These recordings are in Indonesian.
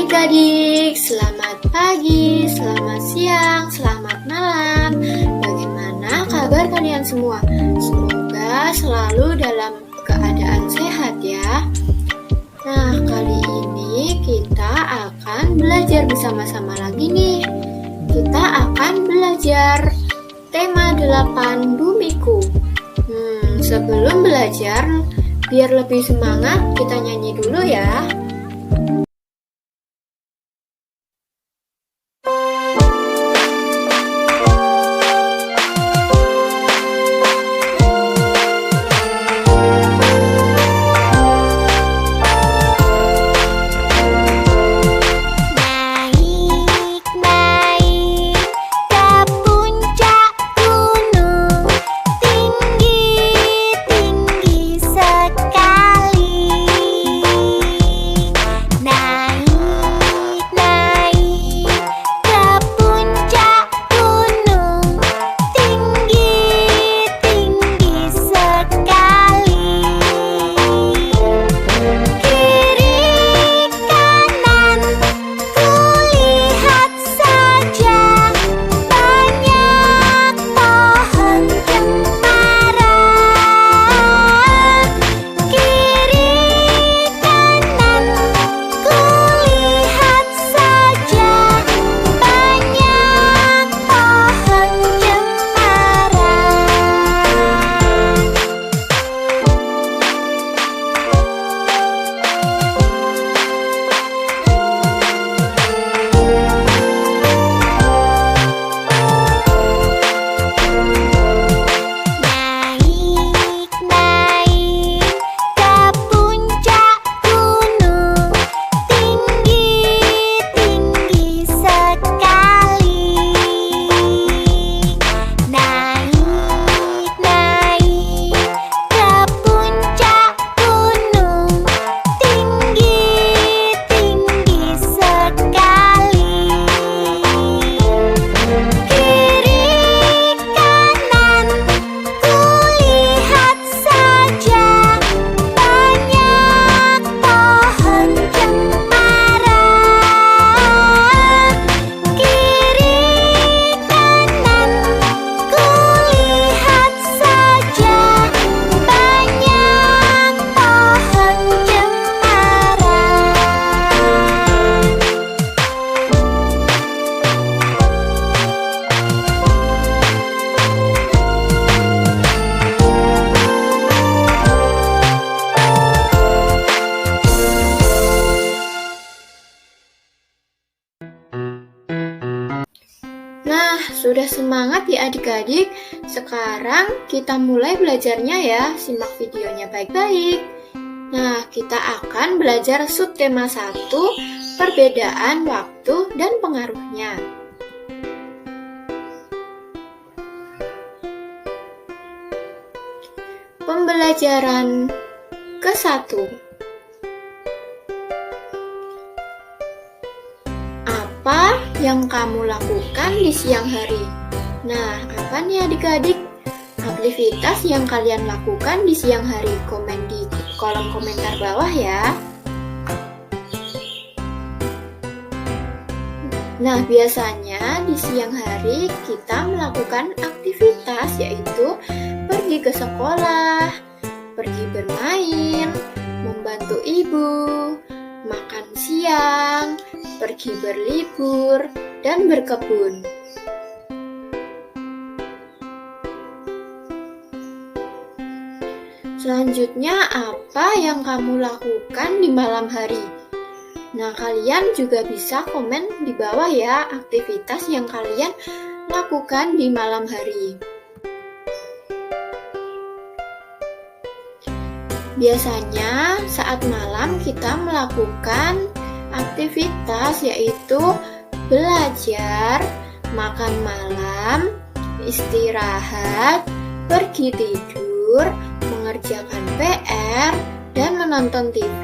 adik-adik, selamat pagi, selamat siang, selamat malam. Bagaimana kabar kalian semua? Semoga selalu dalam keadaan sehat ya. Nah, kali ini kita akan belajar bersama-sama lagi nih. Kita akan belajar tema 8 Bumiku. Sebelum belajar, biar lebih semangat, kita nyanyi dulu ya. Nah, sudah semangat ya adik-adik? Sekarang kita mulai belajarnya ya. Simak videonya baik-baik. Nah, kita akan belajar subtema 1, perbedaan waktu dan pengaruhnya. Pembelajaran ke-1. Apa yang kamu lakukan di siang hari? Nah, apa nih adik-adik aktivitas yang kalian lakukan di siang hari? Komen di kolom komentar bawah ya. Nah, biasanya di siang hari kita melakukan aktivitas yaitu pergi ke sekolah, pergi bermain, membantu ibu, makan siang, pergi berlibur, dan berkebun. Selanjutnya, apa yang kamu lakukan di malam hari? Nah, kalian juga bisa komen di bawah ya aktivitas yang kalian lakukan di malam hari. Biasanya saat malam kita melakukan aktivitas yaitu belajar, makan malam, istirahat, pergi tidur, mengerjakan PR, dan menonton TV.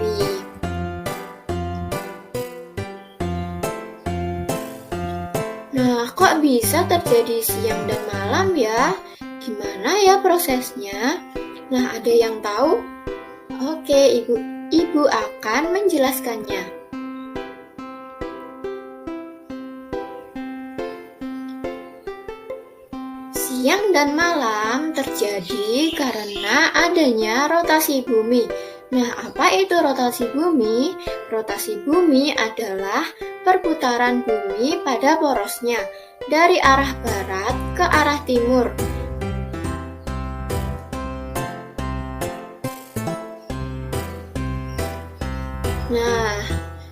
Nah, kok bisa terjadi siang dan malam ya? Gimana ya prosesnya? Nah, ada yang tahu? Oke, Ibu akan menjelaskannya. Siang dan malam terjadi karena adanya rotasi bumi. Nah, apa itu rotasi bumi? Rotasi bumi adalah perputaran bumi pada porosnya dari arah barat ke arah timur. Nah,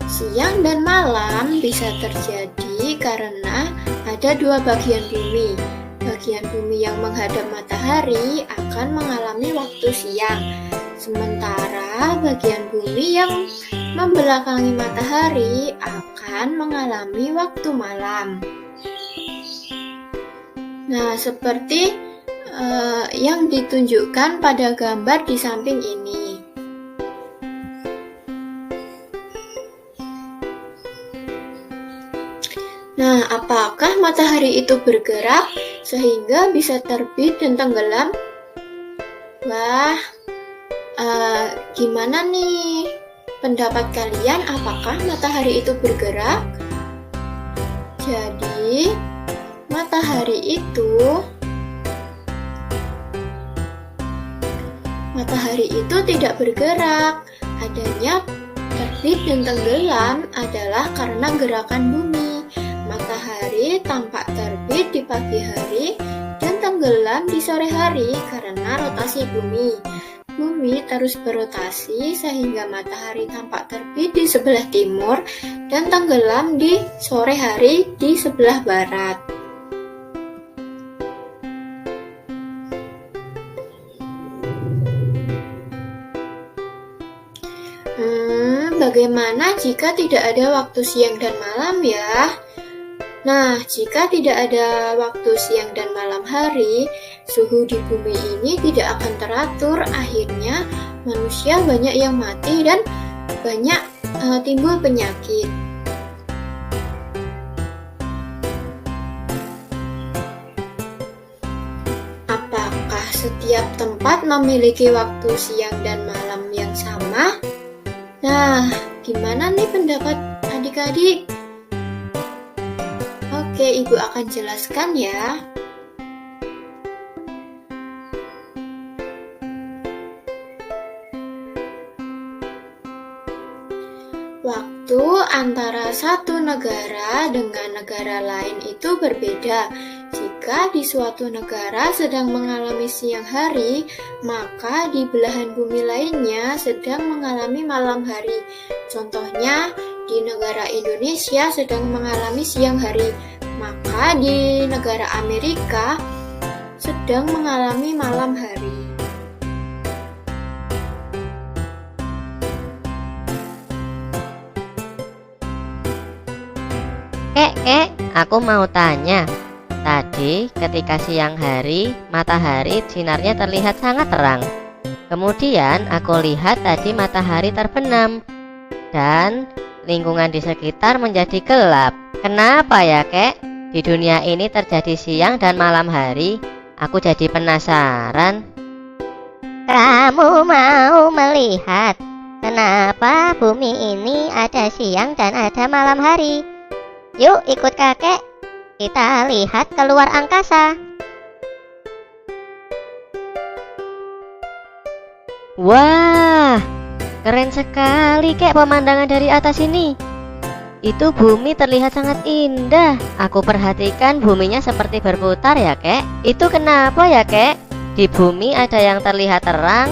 siang dan malam bisa terjadi karena ada dua bagian bumi. Bagian bumi yang menghadap matahari akan mengalami waktu siang, sementara bagian bumi yang membelakangi matahari akan mengalami waktu malam. Nah, seperti yang ditunjukkan pada gambar di samping ini. Nah, apakah matahari itu bergerak sehingga bisa terbit dan tenggelam? Wah, gimana nih pendapat kalian? Apakah matahari itu bergerak? Jadi, matahari itu tidak bergerak. Adanya terbit dan tenggelam adalah karena gerakan bumi. Matahari tampak terbit di pagi hari dan tenggelam di sore hari karena rotasi bumi. Bumi terus berotasi sehingga matahari tampak terbit di sebelah timur dan tenggelam di sore hari di sebelah barat. Bagaimana jika tidak ada waktu siang dan malam ya? Nah, jika tidak ada waktu siang dan malam hari, suhu di bumi ini tidak akan teratur. Akhirnya, manusia banyak yang mati dan banyak timbul penyakit. Apakah setiap tempat memiliki waktu siang dan malam yang sama? Nah, gimana nih pendapat adik-adik? Oke, Ibu akan jelaskan ya. Waktu antara satu negara dengan negara lain itu berbeda. Jika di suatu negara sedang mengalami siang hari, maka di belahan bumi lainnya sedang mengalami malam hari. Contohnya, di negara Indonesia sedang mengalami siang hari, maka di negara Amerika sedang mengalami malam hari. Aku mau tanya. Tadi ketika siang hari, matahari sinarnya terlihat sangat terang. Kemudian aku lihat tadi matahari terbenam dan lingkungan di sekitar menjadi gelap. Kenapa ya, Kek? Di dunia ini terjadi siang dan malam hari. Aku jadi penasaran. Kamu mau melihat kenapa bumi ini ada siang dan ada malam hari? Yuk ikut kakek, kita lihat keluar angkasa. Wah, keren sekali, Kek, pemandangan dari atas ini. Itu bumi terlihat sangat indah. Aku perhatikan buminya seperti berputar ya, Kek. Itu kenapa ya, Kek? Di bumi ada yang terlihat terang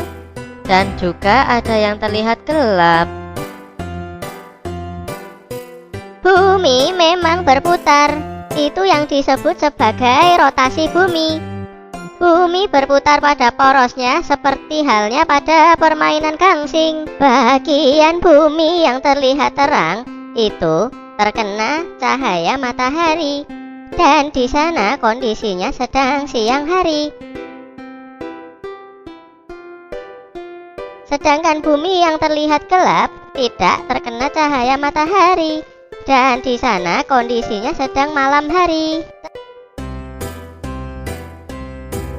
dan juga ada yang terlihat gelap. Bumi memang berputar. Itu yang disebut sebagai rotasi bumi. Bumi berputar pada porosnya seperti halnya pada permainan gangsing. Bagian bumi yang terlihat terang itu terkena cahaya matahari, dan di sana kondisinya sedang siang hari. Sedangkan bumi yang terlihat gelap tidak terkena cahaya matahari, dan di sana kondisinya sedang malam hari.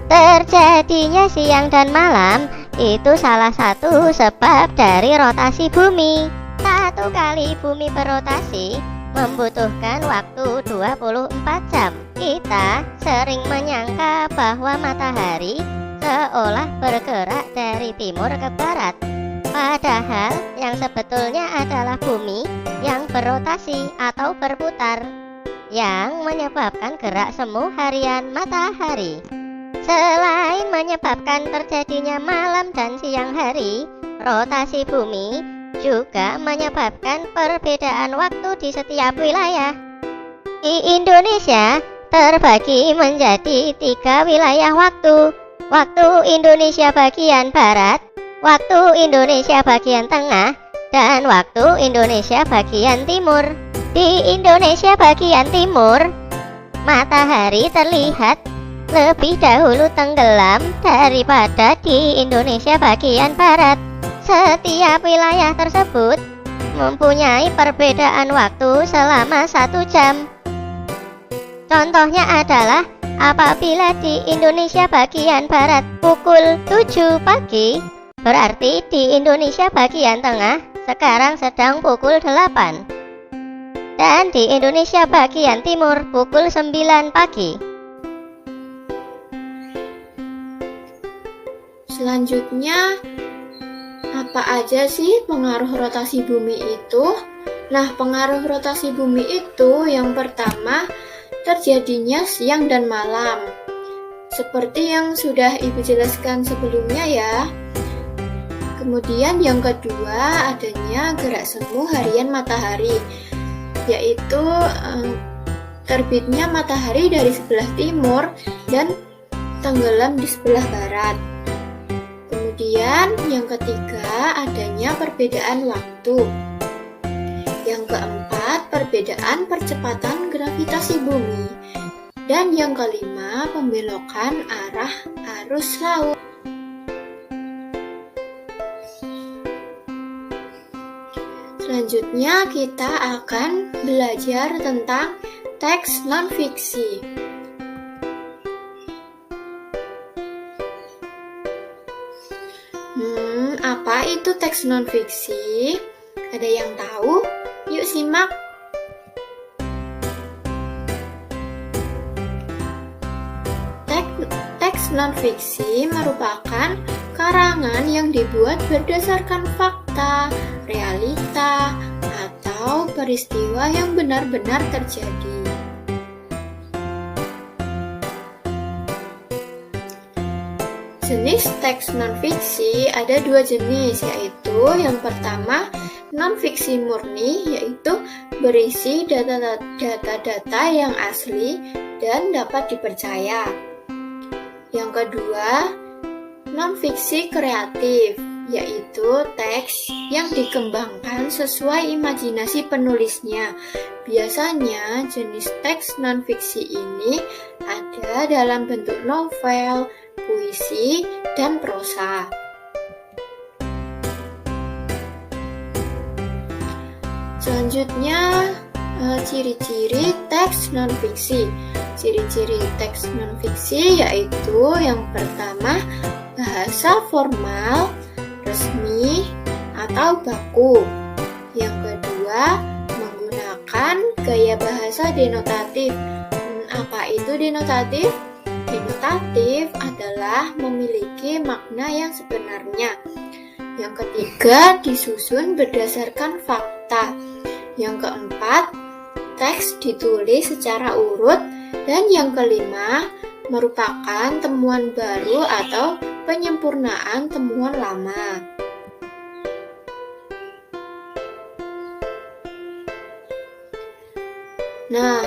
Terjadinya siang dan malam itu salah satu sebab dari rotasi bumi. Satu kali bumi berotasi membutuhkan waktu 24 jam. Kita sering menyangka bahwa matahari seolah bergerak dari timur ke barat. Padahal yang sebetulnya adalah bumi yang berotasi atau berputar yang menyebabkan gerak semu harian matahari. Selain menyebabkan terjadinya malam dan siang hari, rotasi bumi juga menyebabkan perbedaan waktu di setiap wilayah. Di Indonesia terbagi menjadi 3 wilayah waktu. Waktu Indonesia bagian barat, waktu Indonesia bagian tengah, dan waktu Indonesia bagian timur. Di Indonesia bagian timur, matahari terlihat lebih dahulu tenggelam daripada di Indonesia bagian barat. Setiap wilayah tersebut mempunyai perbedaan waktu selama 1 jam. Contohnya adalah apabila di Indonesia bagian barat pukul 7 pagi, berarti di Indonesia bagian tengah sekarang sedang pukul 8. Dan di Indonesia bagian timur pukul 9 pagi. Selanjutnya, apa aja sih pengaruh rotasi bumi itu? Nah, pengaruh rotasi bumi itu yang pertama, terjadinya siang dan malam. Seperti yang sudah Ibu jelaskan sebelumnya ya. Kemudian yang kedua, adanya gerak semu harian matahari, yaitu terbitnya matahari dari sebelah timur dan tenggelam di sebelah barat. Kemudian yang ketiga, adanya perbedaan waktu. Yang keempat, perbedaan percepatan gravitasi bumi. Dan yang kelima, pembelokan arah arus laut. Selanjutnya kita akan belajar tentang teks non-fiksi. Apa itu teks non-fiksi? Ada yang tahu? Yuk simak. Teks non-fiksi merupakan karangan yang dibuat berdasarkan fakta, realita, atau peristiwa yang benar-benar terjadi. Jenis teks non-fiksi ada 2 jenis, yaitu yang pertama non-fiksi murni, yaitu berisi data-data yang asli dan dapat dipercaya. Yang kedua, non-fiksi kreatif, yaitu teks yang dikembangkan sesuai imajinasi penulisnya. Biasanya jenis teks non-fiksi ini ada dalam bentuk novel, puisi, dan prosa. Selanjutnya, ciri-ciri teks non-fiksi. Ciri-ciri teks non-fiksi yaitu yang pertama, bahasa formal, resmi, atau baku. Yang kedua, menggunakan gaya bahasa denotatif. Apa itu denotatif? Denotatif adalah memiliki makna yang sebenarnya. Yang ketiga, disusun berdasarkan fakta. Yang keempat, teks ditulis secara urut. Dan yang kelima, merupakan temuan baru atau penyempurnaan temuan lama. Nah,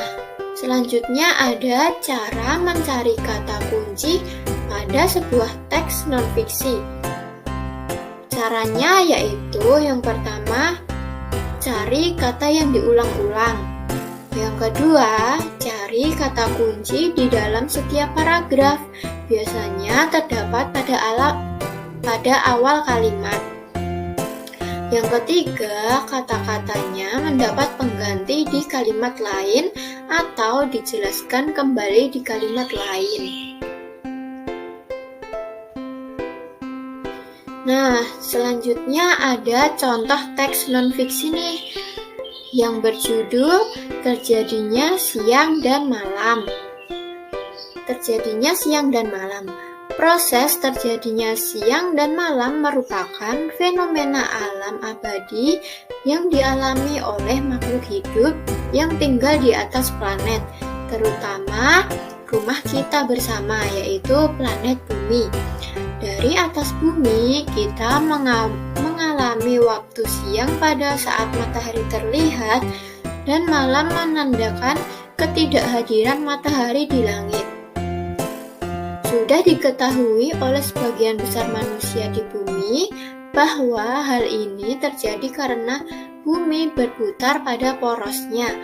selanjutnya ada cara mencari kata kunci pada sebuah teks non-fiksi. Caranya yaitu yang pertama, cari kata yang diulang-ulang. Yang kedua, cari kata kunci di dalam setiap paragraf. Biasanya terdapat pada awal kalimat. Yang ketiga, kata-katanya mendapat pengganti di kalimat lain atau dijelaskan kembali di kalimat lain. Nah, selanjutnya ada contoh teks non-fiksi nih. yang berjudul Terjadinya Siang dan Malam. Terjadinya siang dan malam. Proses terjadinya siang dan malam merupakan fenomena alam abadi yang dialami oleh makhluk hidup yang tinggal di atas planet, terutama rumah kita bersama, yaitu planet Bumi. Dari atas bumi, kita mengalami waktu siang pada saat matahari terlihat dan malam menandakan ketidakhadiran matahari di langit. Sudah diketahui oleh sebagian besar manusia di bumi bahwa hal ini terjadi karena bumi berputar pada porosnya.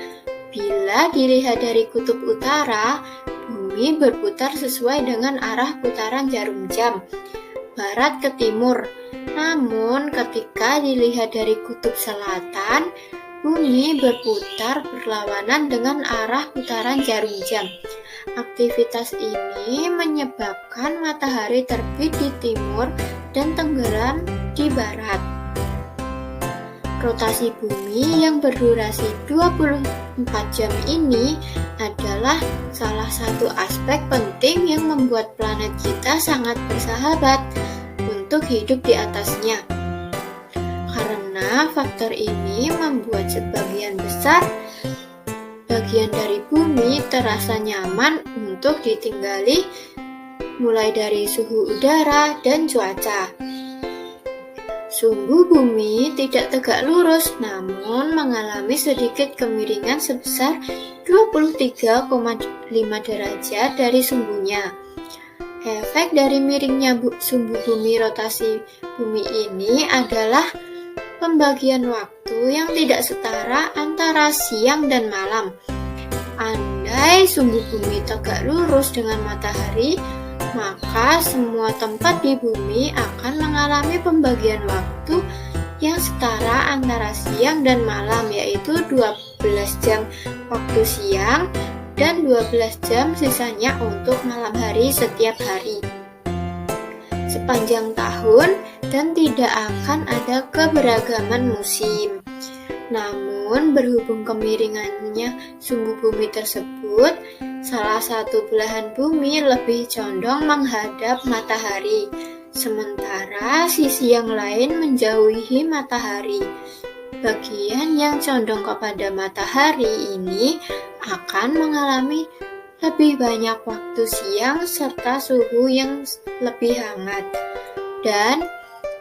Bila dilihat dari kutub utara, bumi berputar sesuai dengan arah putaran jarum jam, barat ke timur. Namun ketika dilihat dari kutub selatan, bumi berputar berlawanan dengan arah putaran jarum jam. Aktivitas ini menyebabkan matahari terbit di timur dan tenggelam di barat. Rotasi bumi yang berdurasi 24 jam ini adalah salah satu aspek penting yang membuat planet kita sangat bersahabat untuk hidup di atasnya. Karena faktor ini membuat sebagian besar bagian dari bumi terasa nyaman untuk ditinggali, mulai dari suhu udara dan cuaca. Sumbu bumi tidak tegak lurus, namun mengalami sedikit kemiringan sebesar 23,5 derajat dari sumbunya. Efek dari miringnya sumbu bumi rotasi bumi ini adalah pembagian waktu yang tidak setara antara siang dan malam. Andai sumbu bumi tegak lurus dengan matahari, maka semua tempat di bumi akan mengalami pembagian waktu yang setara antara siang dan malam, yaitu 12 jam waktu siang dan 12 jam sisanya untuk malam hari setiap hari sepanjang tahun, dan tidak akan ada keberagaman musim. Namun berhubung kemiringannya sumbu bumi tersebut, salah satu belahan bumi lebih condong menghadap matahari, sementara sisi yang lain menjauhi matahari. Bagian yang condong kepada matahari ini akan mengalami lebih banyak waktu siang serta suhu yang lebih hangat, dan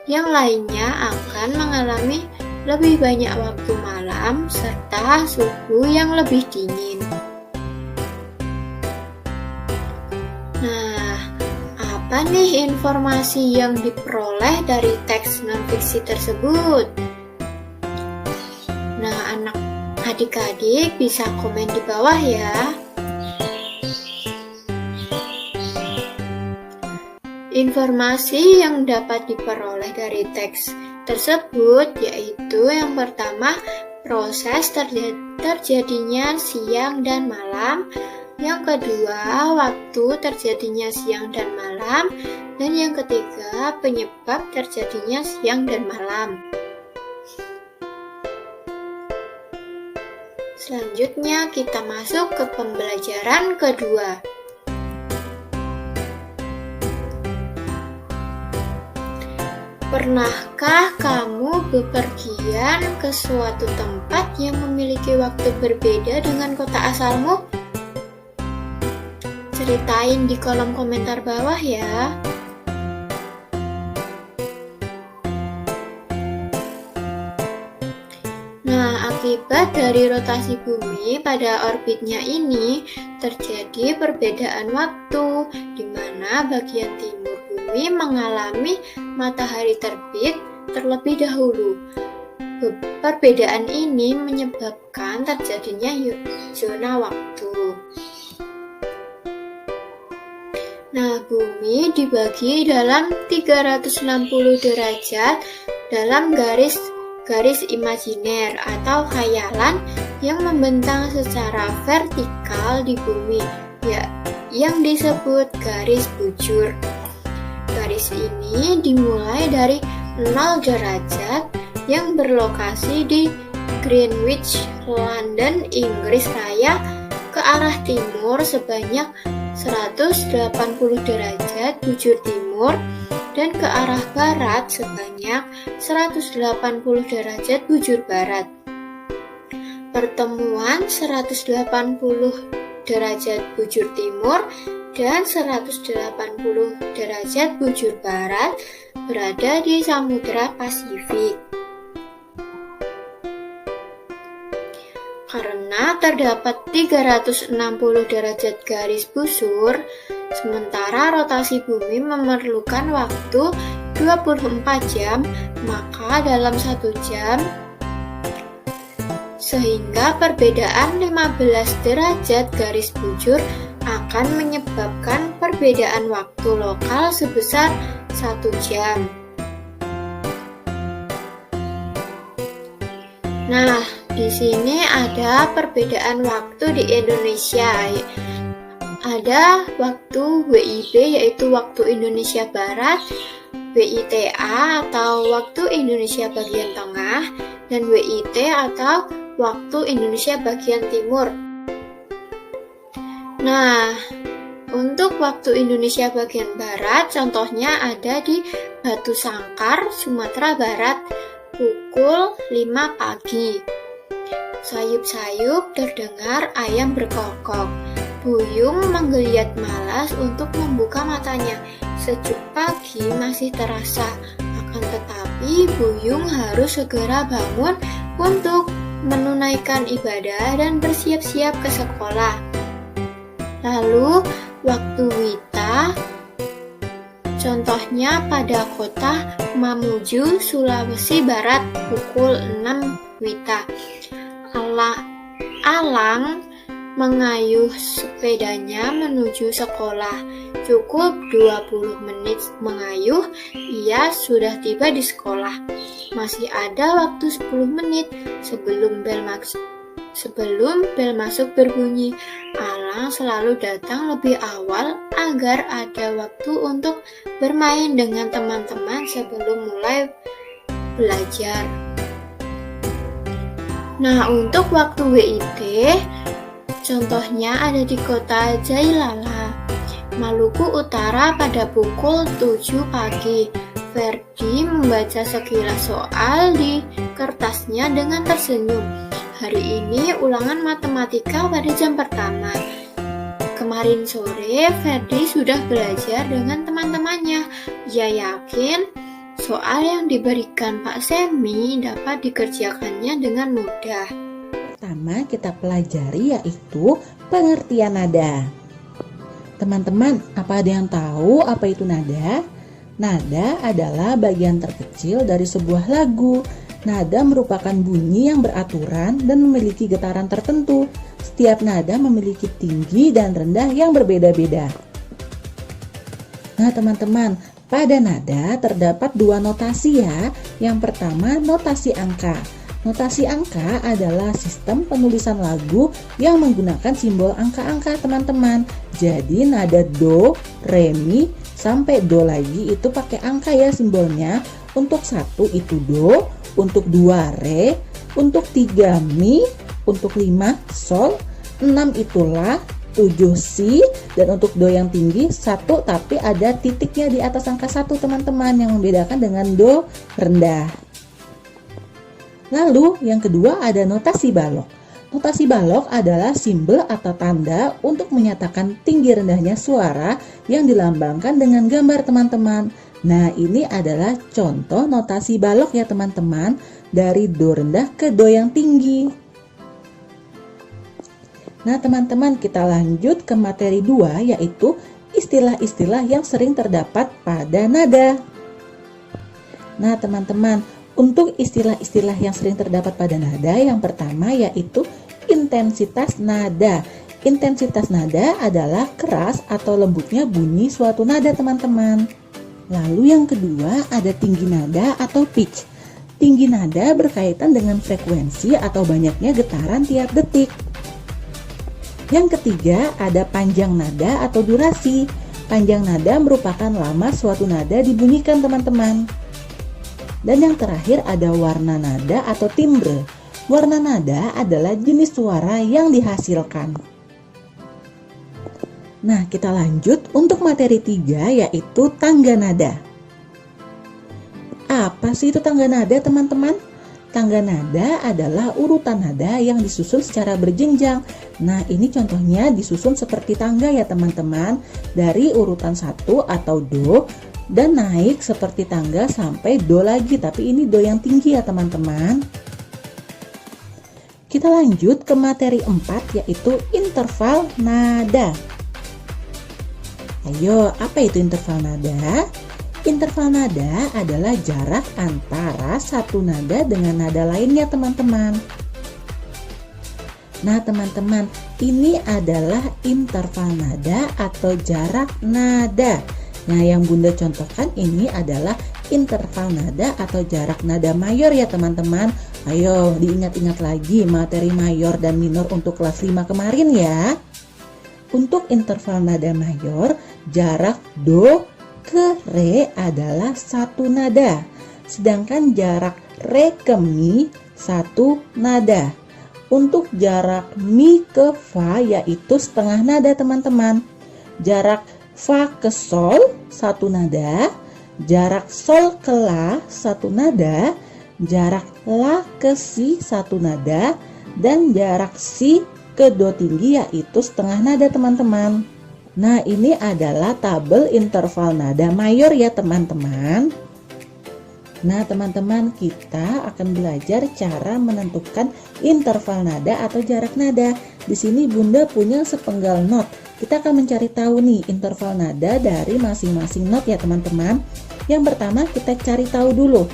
yang lainnya akan mengalami lebih banyak waktu malam serta suhu yang lebih dingin. Nah, apa nih informasi yang diperoleh dari teks non-fiksi tersebut? Nah, adik-adik bisa komen di bawah ya. Informasi yang dapat diperoleh dari teks tersebut yaitu yang pertama, proses terjadinya siang dan malam, yang kedua, waktu terjadinya siang dan malam, dan yang ketiga, penyebab terjadinya siang dan malam. Selanjutnya kita masuk ke pembelajaran kedua. Pernahkah kamu bepergian ke suatu tempat yang memiliki waktu berbeda dengan kota asalmu? Ceritain di kolom komentar bawah ya. Nah, akibat dari rotasi bumi pada orbitnya ini terjadi perbedaan waktu, di mana bagian timur bumi mengalami matahari terbit terlebih dahulu. Perbedaan ini menyebabkan terjadinya zona waktu. Nah, bumi dibagi dalam 360 derajat dalam garis imajiner atau khayalan yang membentang secara vertikal di bumi, ya, yang disebut garis bujur. Garis ini dimulai dari 0 derajat yang berlokasi di Greenwich, London, Inggris Raya ke arah timur sebanyak 180 derajat bujur timur dan ke arah barat sebanyak 180 derajat bujur barat. Pertemuan 180 derajat bujur timur dan 180 derajat bujur barat berada di Samudra Pasifik. Karena terdapat 360 derajat garis busur, sementara rotasi bumi memerlukan waktu 24 jam, maka dalam 1 jam, sehingga perbedaan 15 derajat garis bujur akan menyebabkan perbedaan waktu lokal sebesar 1 jam. Nah, di sini ada perbedaan waktu di Indonesia. Ada waktu WIB yaitu waktu Indonesia Barat, WITA atau waktu Indonesia bagian tengah, dan WIT atau waktu Indonesia bagian timur. Nah, untuk waktu Indonesia bagian barat contohnya ada di Batu Sangkar, Sumatera Barat pukul 5 pagi. Sayup-sayup terdengar ayam berkokok. Buyung menggeliat malas untuk membuka matanya. Sejuk pagi masih terasa, akan tetapi Buyung harus segera bangun untuk menunaikan ibadah dan bersiap-siap ke sekolah. Lalu, waktu Wita, contohnya pada kota Mamuju, Sulawesi Barat, pukul 6 Wita. Alang mengayuh sepedanya menuju sekolah. Cukup 20 menit mengayuh, ia sudah tiba di sekolah. Masih ada waktu 10 menit sebelum bel masuk berbunyi. Alang selalu datang lebih awal agar ada waktu untuk bermain dengan teman-teman sebelum mulai belajar. Nah, untuk waktu WIT, contohnya ada di kota Jailala, Maluku Utara pada pukul 7 pagi. Ferdi membaca sekilas soal di kertasnya dengan tersenyum. Hari ini ulangan matematika pada jam pertama. Kemarin sore, Ferdi sudah belajar dengan teman-temannya. Ia yakin soal yang diberikan Pak Semi dapat dikerjakannya dengan mudah. Pertama kita pelajari yaitu pengertian nada. Teman-teman, apa ada yang tahu apa itu nada? Nada adalah bagian terkecil dari sebuah lagu. Nada merupakan bunyi yang beraturan dan memiliki getaran tertentu. Setiap nada memiliki tinggi dan rendah yang berbeda-beda. Nah teman-teman, pada nada terdapat 2 notasi ya. Yang pertama notasi angka. Notasi angka adalah sistem penulisan lagu yang menggunakan simbol angka-angka teman-teman. Jadi nada do, re, mi, sampai do lagi itu pakai angka ya simbolnya. Untuk 1 itu do, untuk 2 re, untuk 3 mi, untuk 5 sol, 6 itu la, 7 si, dan untuk do yang tinggi 1 tapi ada titiknya di atas angka 1 teman-teman yang membedakan dengan do rendah. Lalu yang kedua ada notasi balok. Notasi balok adalah simbol atau tanda untuk menyatakan tinggi rendahnya suara yang dilambangkan dengan gambar teman-teman. Nah ini adalah contoh notasi balok ya teman-teman, dari do rendah ke do yang tinggi. Nah teman-teman, kita lanjut ke materi 2 yaitu istilah-istilah yang sering terdapat pada nada. Nah teman-teman, untuk istilah-istilah yang sering terdapat pada nada yang pertama yaitu intensitas nada. Intensitas nada adalah keras atau lembutnya bunyi suatu nada teman-teman. Lalu yang kedua ada tinggi nada atau pitch. Tinggi nada berkaitan dengan frekuensi atau banyaknya getaran tiap detik. Yang ketiga ada panjang nada atau durasi. Panjang nada merupakan lama suatu nada dibunyikan teman-teman. Dan yang terakhir ada warna nada atau timbre. Warna nada adalah jenis suara yang dihasilkan. Nah, kita lanjut untuk materi 3 yaitu tangga nada. Apa sih itu tangga nada, teman-teman? Tangga nada adalah urutan nada yang disusun secara berjenjang. Nah, ini contohnya disusun seperti tangga ya teman-teman. Dari urutan 1 atau do dan naik seperti tangga sampai do lagi. Tapi ini do yang tinggi ya teman-teman. Kita lanjut ke materi 4 yaitu interval nada. Ayo, apa itu interval nada? Interval nada adalah jarak antara satu nada dengan nada lainnya teman-teman. Nah teman-teman, ini adalah interval nada atau jarak nada. Nah yang Bunda contohkan ini adalah interval nada atau jarak nada mayor ya teman-teman. Ayo diingat-ingat lagi materi mayor dan minor untuk kelas 5 kemarin ya. Untuk interval nada mayor, jarak do ke re adalah satu nada. Sedangkan jarak re ke mi satu nada. Untuk jarak mi ke fa yaitu setengah nada teman-teman. Jarak fa ke sol satu nada. Jarak sol ke la satu nada. Jarak la ke si satu nada. Dan jarak si ke do tinggi yaitu setengah nada teman-teman. Nah ini adalah tabel interval nada mayor ya teman-teman. Nah teman-teman, kita akan belajar cara menentukan interval nada atau jarak nada. Di sini Bunda punya sepenggal not. Kita akan mencari tahu nih interval nada dari masing-masing not ya teman-teman. Yang pertama kita cari tahu dulu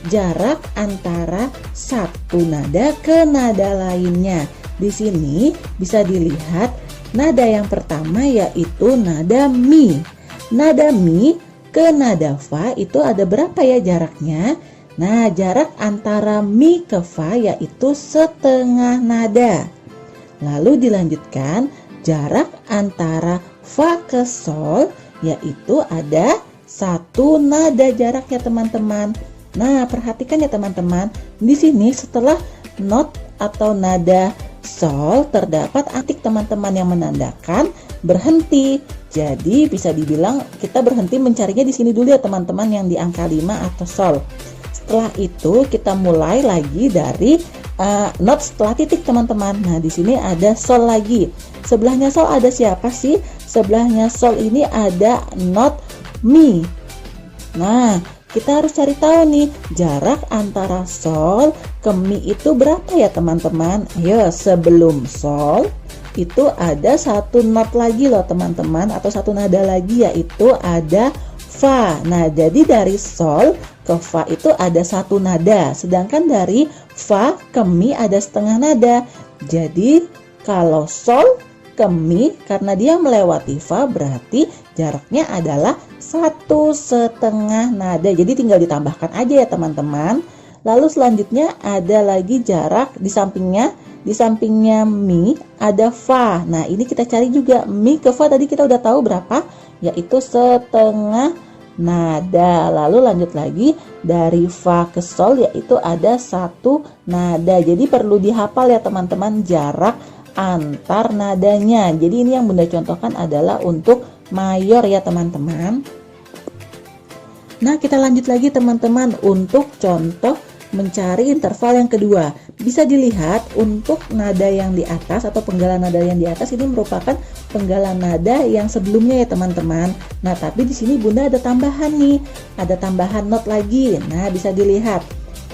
jarak antara satu nada ke nada lainnya. Di sini bisa dilihat nada yang pertama yaitu nada mi. Nada mi ke nada fa itu ada berapa ya jaraknya? Nah, jarak antara mi ke fa yaitu setengah nada. Lalu dilanjutkan jarak antara fa ke sol yaitu ada satu nada jarak ya teman-teman. Nah, perhatikan ya teman-teman. Di sini setelah not atau nada sol terdapat antik teman-teman yang menandakan berhenti. Jadi bisa dibilang kita berhenti mencarinya di sini dulu ya teman-teman yang di angka 5 atau sol. Setelah itu kita mulai lagi dari not setelah titik teman-teman. Nah, di sini ada sol lagi. Sebelahnya sol ada siapa sih? Sebelahnya sol ini ada not mi. Nah, kita harus cari tahu nih jarak antara sol ke mi itu berapa ya teman-teman. Ayo, sebelum sol itu ada satu not lagi loh teman-teman, atau satu nada lagi yaitu ada fa. Nah jadi dari sol ke fa itu ada satu nada, sedangkan dari fa ke mi ada setengah nada. Jadi kalau sol ke mi karena dia melewati fa berarti jaraknya adalah satu setengah nada. Jadi tinggal ditambahkan aja ya teman-teman. Lalu selanjutnya ada lagi jarak di sampingnya mi ada fa. Nah ini kita cari juga mi ke fa, tadi kita udah tahu berapa, yaitu setengah nada. Lalu lanjut lagi dari fa ke sol yaitu ada satu nada. Jadi perlu dihafal ya teman-teman jarak antar nadanya. Jadi ini yang Bunda contohkan adalah untuk mayor ya teman-teman. Nah kita lanjut lagi teman-teman untuk contoh mencari interval yang kedua. Bisa dilihat untuk nada yang di atas atau penggalan nada yang di atas ini merupakan penggalan nada yang sebelumnya ya teman-teman. Nah tapi di sini Bunda ada tambahan nih, ada tambahan not lagi. Nah bisa dilihat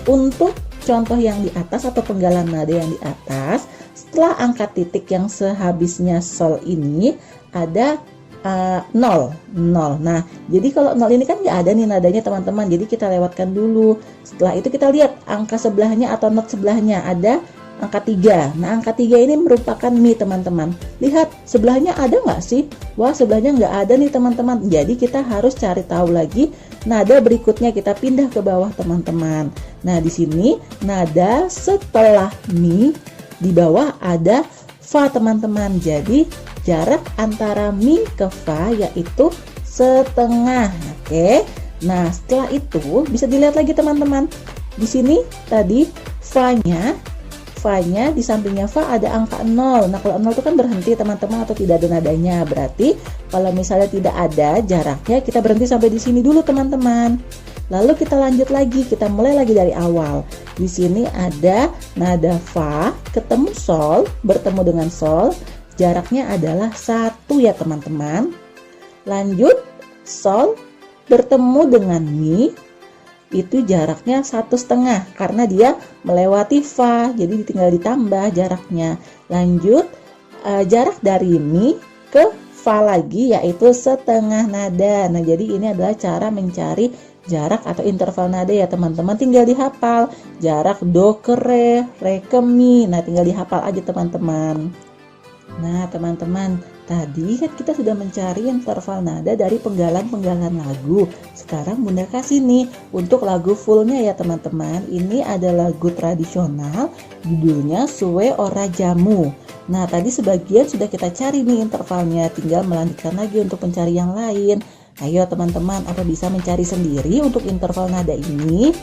untuk contoh yang di atas atau penggalan nada yang di atas, setelah angka titik yang sehabisnya sol ini ada 0. Nah, jadi kalau 0 ini kan nggak ada nih nadanya teman-teman. Jadi kita lewatkan dulu. Setelah itu kita lihat angka sebelahnya atau not sebelahnya ada angka 3. Nah, angka 3 ini merupakan mi teman-teman. Lihat sebelahnya ada nggak sih? Wah, sebelahnya nggak ada nih teman-teman. Jadi kita harus cari tahu lagi nada berikutnya. Kita pindah ke bawah teman-teman. Nah, di sini nada setelah mi di bawah ada fa teman-teman. Jadi jarak antara mi ke fa yaitu setengah. Oke. Nah, setelah itu bisa dilihat lagi teman-teman. Di sini tadi fa-nya fa-nya di sampingnya fa ada angka 0. Nah, kalau 0 itu kan berhenti teman-teman atau tidak ada nadanya. Berarti kalau misalnya tidak ada jaraknya, kita berhenti sampai di sini dulu teman-teman. Lalu kita lanjut lagi, kita mulai lagi dari awal. Di sini ada nada fa ketemu sol, bertemu dengan sol. Jaraknya adalah 1 ya teman-teman. Lanjut, sol bertemu dengan mi. Itu jaraknya 1,5 karena dia melewati fa, jadi tinggal ditambah jaraknya. Lanjut, jarak dari mi ke fa lagi yaitu setengah nada. Nah, jadi ini adalah cara mencari jarak atau interval nada ya teman-teman. Tinggal dihafal jarak do ke re ke mi. Nah, tinggal dihafal aja teman-teman. Nah, teman-teman, tadi kan kita sudah mencari interval nada dari penggalan-penggalan lagu. Sekarang Bunda kasih nih untuk lagu fullnya ya teman-teman. Ini ada lagu tradisional, judulnya Suwe Ora Jamu. Nah, tadi sebagian sudah kita cari nih intervalnya, tinggal melanjutkan lagi untuk mencari yang lain. Ayo teman-teman, apa bisa mencari sendiri untuk interval nada ini?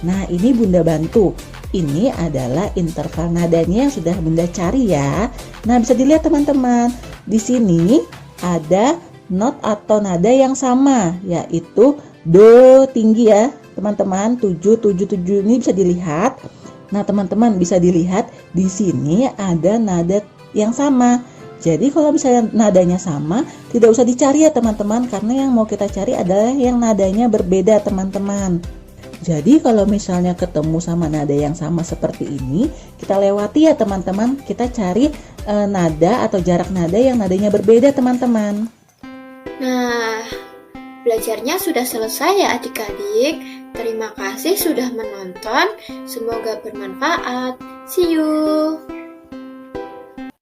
Nah, ini Bunda bantu. Ini adalah interval nadanya yang sudah Bunda cari ya. Nah, bisa dilihat teman-teman. Di sini ada not atau nada yang sama, yaitu do tinggi ya. Teman-teman, 777 ini bisa dilihat. Nah, teman-teman bisa dilihat di sini ada nada yang sama. Jadi kalau misalnya nadanya sama, tidak usah dicari ya teman-teman, karena yang mau kita cari adalah yang nadanya berbeda teman-teman. Jadi kalau misalnya ketemu sama nada yang sama seperti ini, kita lewati ya teman-teman. Kita cari nada atau jarak nada yang nadanya berbeda teman-teman. Nah, belajarnya sudah selesai ya adik-adik. Terima kasih sudah menonton. Semoga bermanfaat. See you.